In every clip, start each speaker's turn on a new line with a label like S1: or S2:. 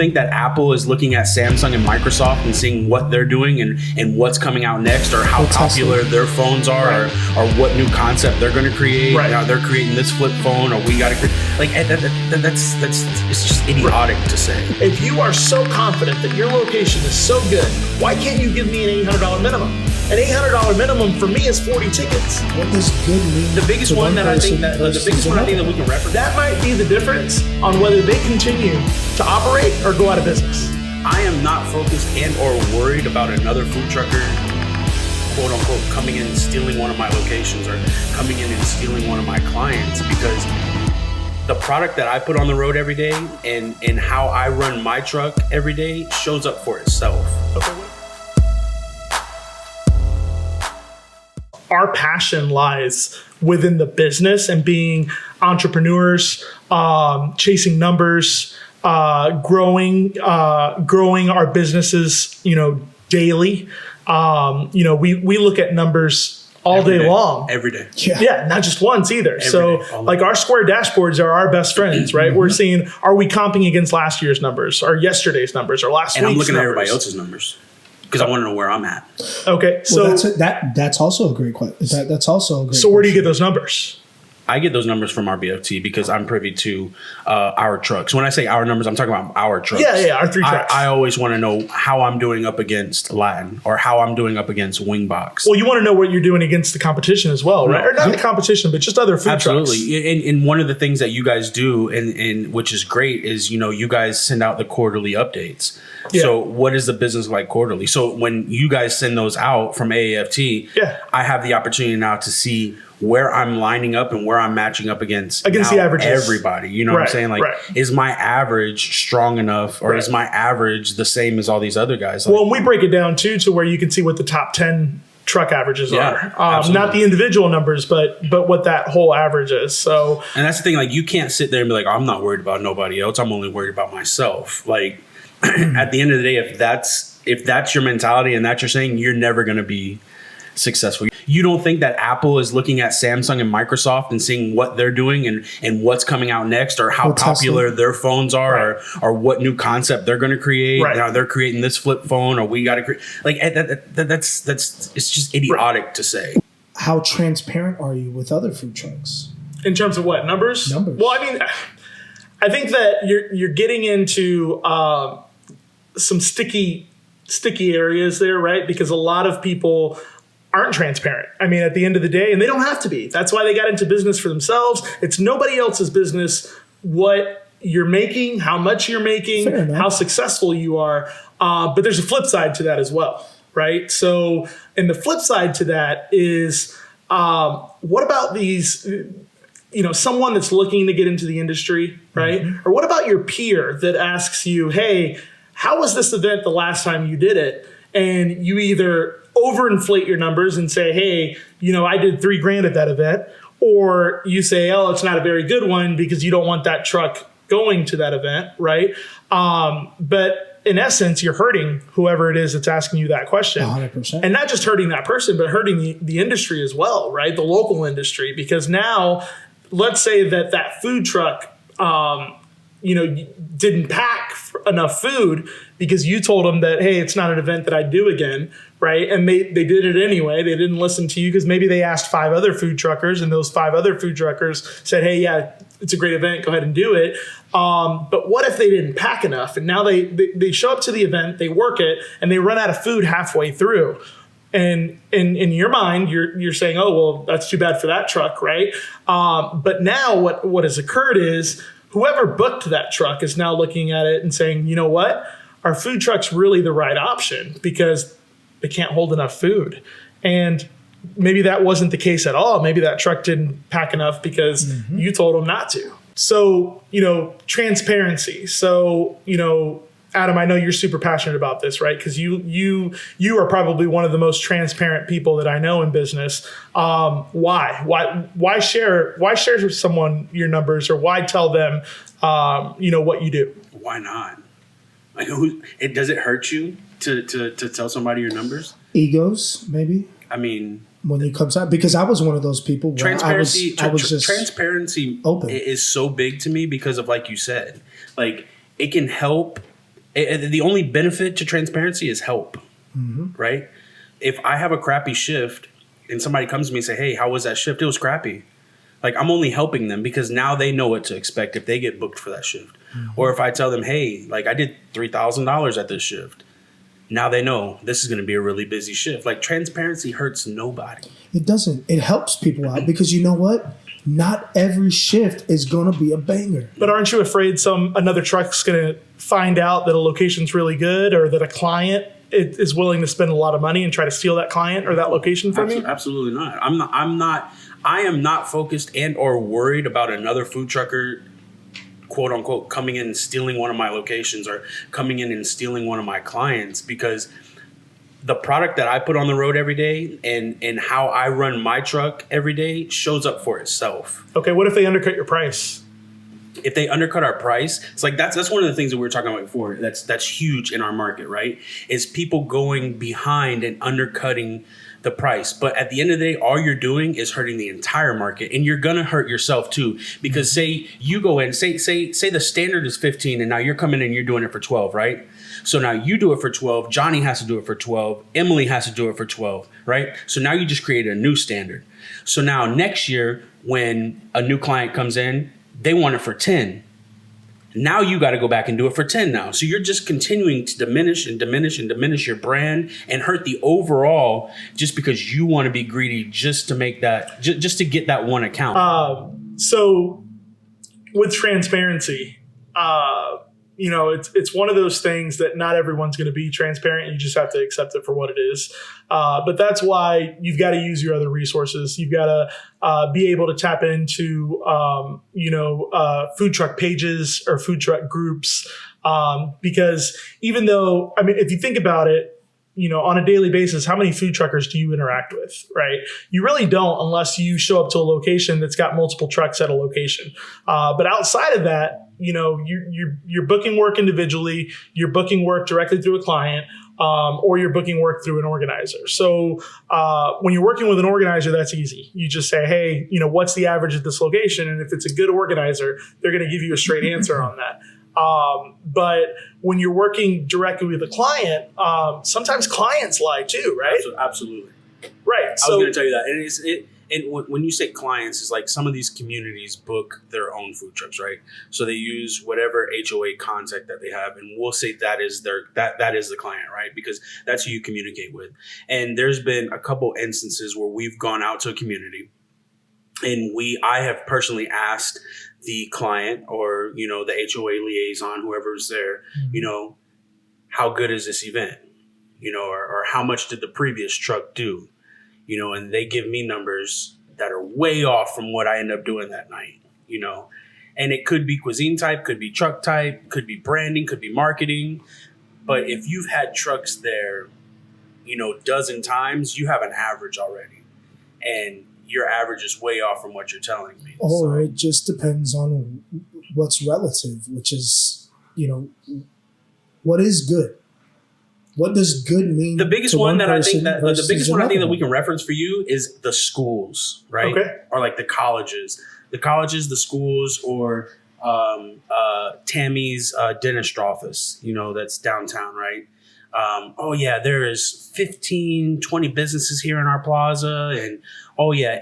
S1: think that Apple is looking at Samsung and Microsoft and seeing what they're doing and what's coming out next, or how popular their phones are, or what new concept they're going to create? Now they're creating this flip phone, or we got to create. Like that's it's just idiotic to say.
S2: If you are so confident that your location is so good, why can't you give me an $800 minimum? An $800 minimum for me is 40 tickets.
S3: What does good mean?
S1: The biggest one that I think that we can reference.
S2: That might be the difference on whether they continue to operate or go out of business.
S1: I am not focused and or worried about another food trucker, quote unquote, coming in and stealing one of my locations or coming in and stealing one of my clients, because the product that I put on the road every day and how I run my truck every day shows up for itself.
S2: Okay. Our passion lies within the business and being entrepreneurs, chasing numbers, growing our businesses, daily. We look at numbers all day long.
S1: Every day.
S2: Yeah, not just once either. Like our square dashboards are our best friends, right? We're seeing, are we comping against last year's numbers or yesterday's numbers or last week's numbers?
S1: And I'm looking at everybody else's numbers, because I want to know where I'm at.
S2: Okay,
S3: so that's also a great question. That's also a great.
S2: So where do you get those numbers?
S1: I get those numbers from RBFT because I'm privy to our trucks. When I say our numbers, I'm talking about our trucks.
S2: Yeah, our 3 trucks.
S1: I always want to know how I'm doing up against Latin or how I'm doing up against Wingbox.
S2: Well, you want to know what you're doing against the competition as well, right? Or not the competition, but just other food trucks.
S1: Absolutely. And one of the things that you guys do, and which is great, is you guys send out the quarterly updates. Yeah. So what is the business like quarterly? So when you guys send those out from AAFT, I have the opportunity now to see where I'm lining up and where I'm matching up against
S2: the averages.
S1: Everybody. You know what I'm saying? Like, is my average strong enough, or is my average the same as all these other guys?
S2: Well, and we break it down too to where you can see what the top 10 truck averages are. Not the individual numbers, but what that whole average is. So,
S1: and that's the thing. Like, you can't sit there and be like, I'm not worried about nobody else. I'm only worried about myself. Like, at the end of the day, if that's your mentality and that's your saying, you're never going to be successful. You don't think that Apple is looking at Samsung and Microsoft and seeing what they're doing and what's coming out next, or how popular their phones are, or what new concept they're going to create? Now they're creating this flip phone, or we got to create. Like, that's it's just idiotic to say.
S3: How transparent are you with other food trucks
S2: in terms of what numbers? Well, I mean, I think that you're getting into some sticky areas there, right? Because a lot of people aren't transparent. I mean, at the end of the day, and they don't have to be. That's why they got into business for themselves. It's nobody else's business what you're making, how much you're making, how successful you are. But there's a flip side to that as well, right? So, and the flip side to that is, what about these, someone that's looking to get into the industry, right? Mm-hmm. Or what about your peer that asks you, hey, how was this event the last time you did it? And you either overinflate your numbers and say, hey, I did $3,000 at that event, or you say, oh, it's not a very good one because you don't want that truck going to that event, right? But in essence, you're hurting whoever it is that's asking you that question.
S3: 100%.
S2: And not just hurting that person, but hurting the industry as well, right? The local industry. Because now, let's say that food truck didn't pack enough food because you told them that, hey, it's not an event that I do again, right? And they did it anyway. They didn't listen to you because maybe they asked 5 other food truckers, and those 5 other food truckers said, hey, yeah, it's a great event. Go ahead and do it. But what if they didn't pack enough? And now they show up to the event, they work it, and they run out of food halfway through. And in your mind, you're saying, oh, well, that's too bad for that truck, right? But now what has occurred is whoever booked that truck is now looking at it and saying, you know what? Our food truck's really the right option because they can't hold enough food. And maybe that wasn't the case at all. Maybe that truck didn't pack enough because you told them not to. So, transparency. So, Adam, I know you're super passionate about this, right? Because you are probably one of the most transparent people that I know in business. Why share with someone your numbers, or why tell them what you do?
S1: Why not? Like, does it hurt you to tell somebody your numbers?
S3: Egos, maybe.
S1: I mean,
S3: when it comes out, because I was one of those people.
S1: Transparency.
S3: I was just
S1: transparency
S3: open.
S1: Is so big to me because of, like you said, like, it can help The only benefit to transparency is help, right? If I have a crappy shift and somebody comes to me and say, hey, how was that shift? It was crappy. Like, I'm only helping them because now they know what to expect if they get booked for that shift. Or if I tell them, hey, like, I did $3,000 at this shift. Now they know this is going to be a really busy shift. Like, transparency hurts nobody.
S3: It doesn't. It helps people out because you know what? Not every shift is going to be a banger.
S2: But aren't you afraid another truck's going to find out that a location's really good, or that a client is willing to spend a lot of money and try to steal that client or that location from you?
S1: Absolutely not. I am not focused and or worried about another food trucker, quote unquote, coming in and stealing one of my locations or coming in and stealing one of my clients, because the product that I put on the road every day and how I run my truck every day shows up for itself.
S2: Okay, what if they undercut your price?
S1: If they undercut our price, it's like that's one of the things that we were talking about before. That's huge in our market, right? Is people going behind and undercutting the price. But at the end of the day, all you're doing is hurting the entire market, and you're gonna hurt yourself too. Because say you go in, say the standard is 15, and now you're coming in and you're doing it for 12, right? So now you do it for 12, Johnny has to do it for 12, Emily has to do it for 12, right? So now you just created a new standard. So now next year, when a new client comes in, they want it for 10. Now you got to go back and do it for 10 now. So you're just continuing to diminish and diminish and diminish your brand and hurt the overall, just because you want to be greedy just to make that, just to get that one account.
S2: So with transparency, it's one of those things that not everyone's going to be transparent. You just have to accept it for what it is. But that's why you've got to use your other resources. You've got to be able to tap into, food truck pages or food truck groups. Because even though, if you think about it, on a daily basis, how many food truckers do you interact with, right? You really don't, unless you show up to a location that's got multiple trucks at a location. But outside of that, you're booking work individually, you're booking work directly through a client, or you're booking work through an organizer. So when you're working with an organizer, that's easy. You just say, hey, what's the average at this location? And if it's a good organizer, they're going to give you a straight answer on that. But when you're working directly with a client, sometimes clients lie too, right?
S1: Absolutely.
S2: Right.
S1: I was going to tell you that. And when you say clients, it's like some of these communities book their own food trucks, right? So they use whatever HOA contact that they have, and we'll say that is that is the client, right? Because that's who you communicate with. And there's been a couple instances where we've gone out to a community, and I have personally asked the client or the HOA liaison, whoever's there, how good is this event, or how much did the previous truck do? And they give me numbers that are way off from what I end up doing that night, and it could be cuisine type, could be truck type, could be branding, could be marketing. But if you've had trucks there, dozen times, you have an average already, and your average is way off from what you're telling me.
S3: Or it just depends on what's relative, which is, what is good? What does good mean?
S1: The biggest one that I think that the biggest one I think that we can reference for you is the schools, right?
S2: Okay.
S1: Or like the colleges, the schools, or Tammy's dentist office, that's downtown, right? There is 15, 20 businesses here in our plaza, and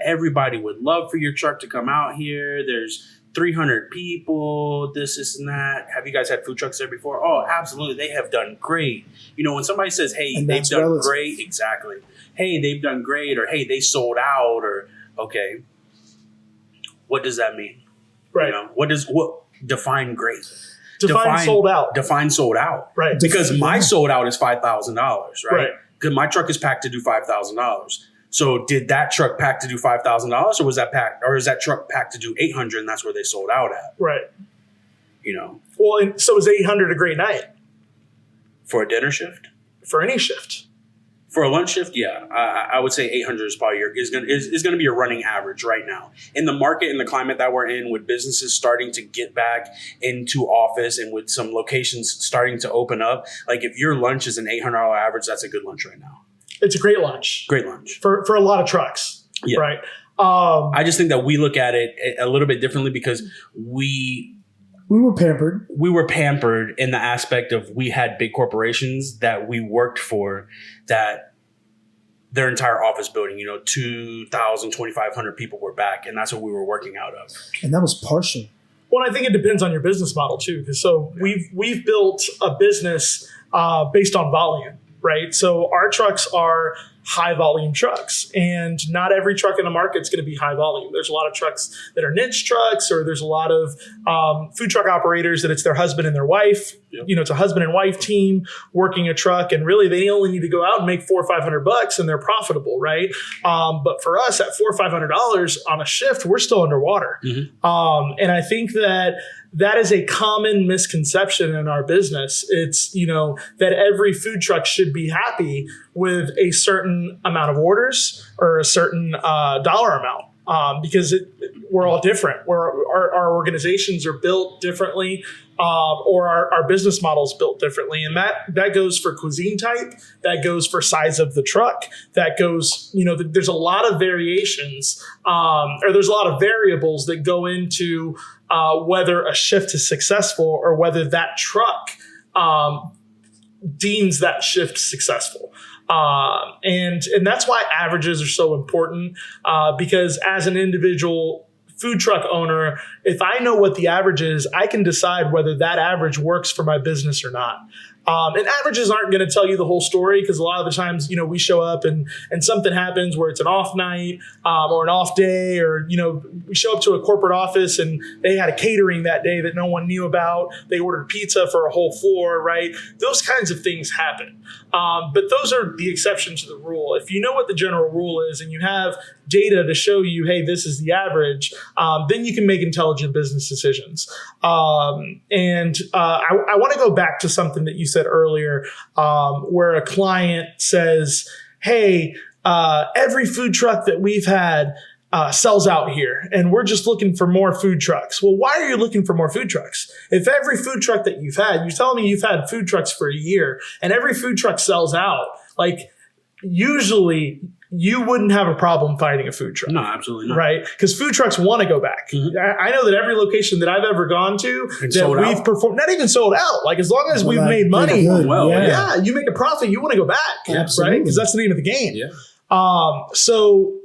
S1: everybody would love for your truck to come out here. There's 300 people, this and that. Have you guys had food trucks there before? Oh, absolutely. They have done great. When somebody says, hey, they've done great. Exactly. Hey, they've done great, or hey, they sold out, or okay. What does that mean?
S2: Right.
S1: What define great?
S2: Define sold out.
S1: Define sold out.
S2: Right.
S1: Because my sold out is $5,000, right?
S2: Right.
S1: Because my truck is packed to do $5,000. So did that truck pack to do $5,000, or was that packed, or is that truck packed to do $800, and that's where they sold out at?
S2: Right.
S1: Well,
S2: and so is $800 a great night
S1: for a dinner shift?
S2: For any shift.
S1: For a lunch shift, yeah, I would say 800 is probably is going to be a running average right now in the market, in the climate that we're in, with businesses starting to get back into office and with some locations starting to open up. Like, if your lunch is an $800 average, that's a good lunch right now.
S2: It's a great lunch.
S1: Great lunch
S2: for a lot of trucks,
S1: yeah.
S2: Right?
S1: I just think that we look at it a little bit differently because
S3: We were pampered.
S1: We were pampered in the aspect of we had big corporations that we worked for that their entire office building, 2,000, 2,500 people were back. And that's what we were working out of.
S3: And that was partial.
S2: Well, I think it depends on your business model too. So we've built a business based on volume, right? So our trucks are high volume trucks, and not every truck in the market is going to be high volume. There's a lot of trucks that are niche trucks, or there's a lot of food truck operators that it's their husband and their wife. Yep. It's a husband and wife team working a truck, and really they only need to go out and make $400 or $500 and they're profitable, right? But for us, at $400 or $500 on a shift, we're still underwater. Mm-hmm. And I think that is a common misconception in our business. It's, that every food truck should be happy with a certain amount of orders or a certain dollar amount, because we're all different. Our organizations are built differently, or our business model is built differently. And that goes for cuisine type, that goes for size of the truck, that goes, there's a lot of variations, or there's a lot of variables that go into whether a shift is successful or whether that truck deems that shift successful. And that's why averages are so important, because as an individual food truck owner, if I know what the average is, I can decide whether that average works for my business or not. And averages aren't going to tell you the whole story, because a lot of the times, we show up and something happens where it's an off night or an off day, or, we show up to a corporate office and they had a catering that day that no one knew about. They ordered pizza for a whole floor, right? Those kinds of things happen. But those are the exception to the rule. If you know what the general rule is and you have data to show you, hey, this is the average, then you can make intelligent business decisions. And I want to go back to something that you said earlier, where a client says, hey, every food truck that we've had sells out here, and we're just looking for more food trucks. Well, why are you looking for more food trucks? If every food truck that you've had, you're telling me you've had food trucks for a year, and every food truck sells out, usually you wouldn't have a problem finding a food truck.
S1: No, absolutely not.
S2: Right? Because food trucks want to go back. Mm-hmm. I know that every location that I've ever gone to that we've performed, not even sold out, as long as we've made money, you make a profit, you want to go back, right? Because that's the name of the game. Yeah. So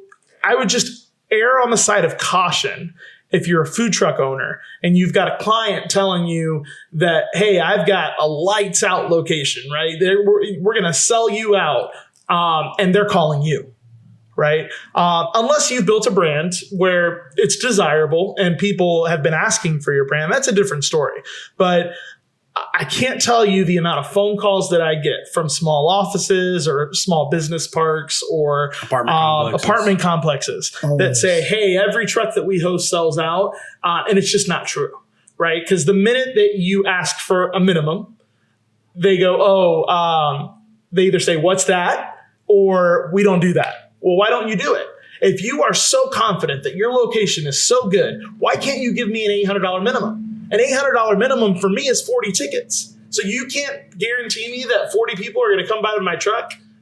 S2: I would just err on the side of caution if you're a food truck owner and you've got a client telling you that, hey, I've got a lights out location, right? We're going to sell you out, and they're calling you. Right? Unless you've built a brand where it's desirable and people have been asking for your brand, that's a different story. But I can't tell you the amount of phone calls that I get from small offices or small business parks or apartment complexes that say, hey, every truck that we host sells out. And it's just not true, right? Because the minute that you ask for a minimum, they go, they either say, what's that? Or we don't do that. Well, why don't you do it? If you are so confident that your location is so good, why can't you give me an $800 minimum? An $800 minimum for me is 40 tickets. So you can't guarantee me that 40 people are going to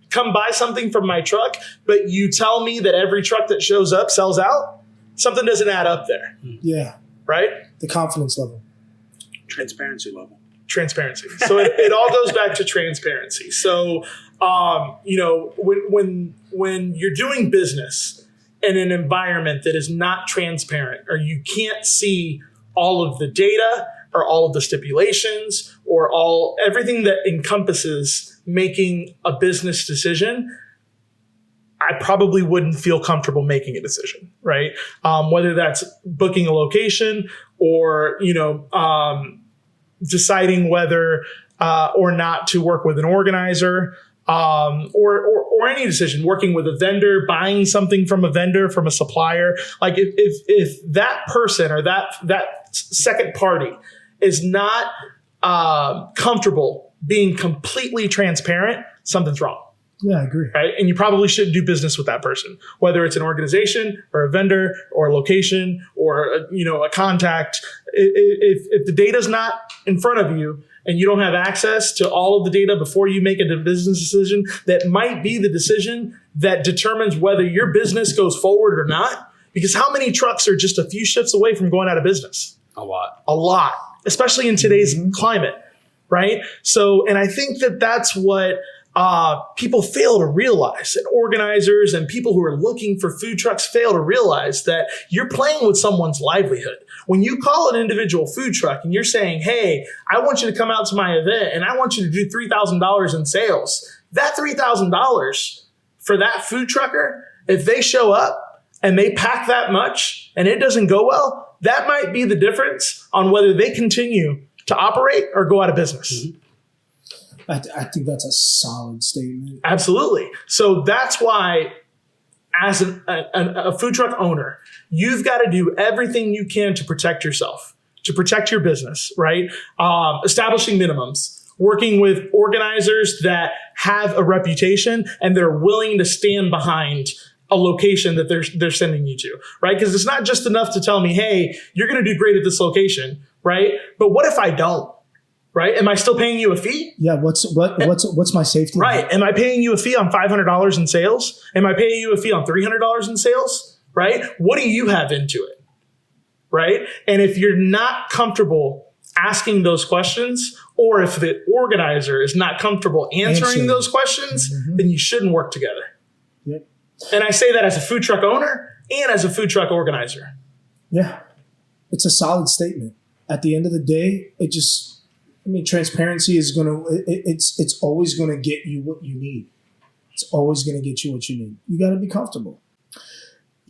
S2: come buy something from my truck, but you tell me that every truck that shows up sells out? Something doesn't add up there.
S3: Yeah.
S2: Right?
S3: The confidence level.
S1: Transparency level.
S2: Transparency. So it all goes back to transparency. So, when you're doing business in an environment that is not transparent, or you can't see all of the data or all of the stipulations or everything that encompasses making a business decision, I probably wouldn't feel comfortable making a decision, right? Whether that's booking a location or, deciding whether or not to work with an organizer, or any decision, working with a vendor, buying something from a vendor, from a supplier. If that person or that second party is not comfortable being completely transparent, something's wrong.
S3: Yeah, I agree.
S2: Right? And you probably shouldn't do business with that person, whether it's an organization or a vendor or a location or a contact. If the data's not in front of you and you don't have access to all of the data before you make a business decision, that might be the decision that determines whether your business goes forward or not. Because how many trucks are just a few shifts away from going out of business?
S1: A lot.
S2: A lot. especially in today's climate, right? So, and I think that that's what people fail to realize, and organizers and people who are looking for food trucks fail to realize that you're playing with someone's livelihood. When you call an individual food truck and you're saying, hey, I want you to come out to my event and I want you to do $3,000 in sales, that $3,000 for that food trucker, if they show up and they pack that much and it doesn't go well, that might be the difference on whether they continue to operate or go out of business.
S3: I think that's a solid statement.
S2: Absolutely. So that's why, as a food truck owner, you've got to do everything you can to protect yourself, to protect your business, right? Establishing minimums, working with organizers that have a reputation and they're willing to stand behind a location that they're sending you to, right? Because it's not just enough to tell me, hey, you're going to do great at this location, right? But what if I don't? Right? Am I still paying you a fee?
S3: Yeah. What's my safety?
S2: Right. Am I paying you a fee on $500 in sales? Am I paying you a fee on $300 in sales? Right? What do you have into it? Right? And if you're not comfortable asking those questions, or if the organizer is not comfortable answering those questions, then you shouldn't work together.
S3: Yep.
S2: And I say that as a food truck owner and as a food truck organizer.
S3: Yeah. It's a solid statement. At the end of the day, transparency is it's always going to get you what you need. It's always going to get you what you need. You got to be comfortable.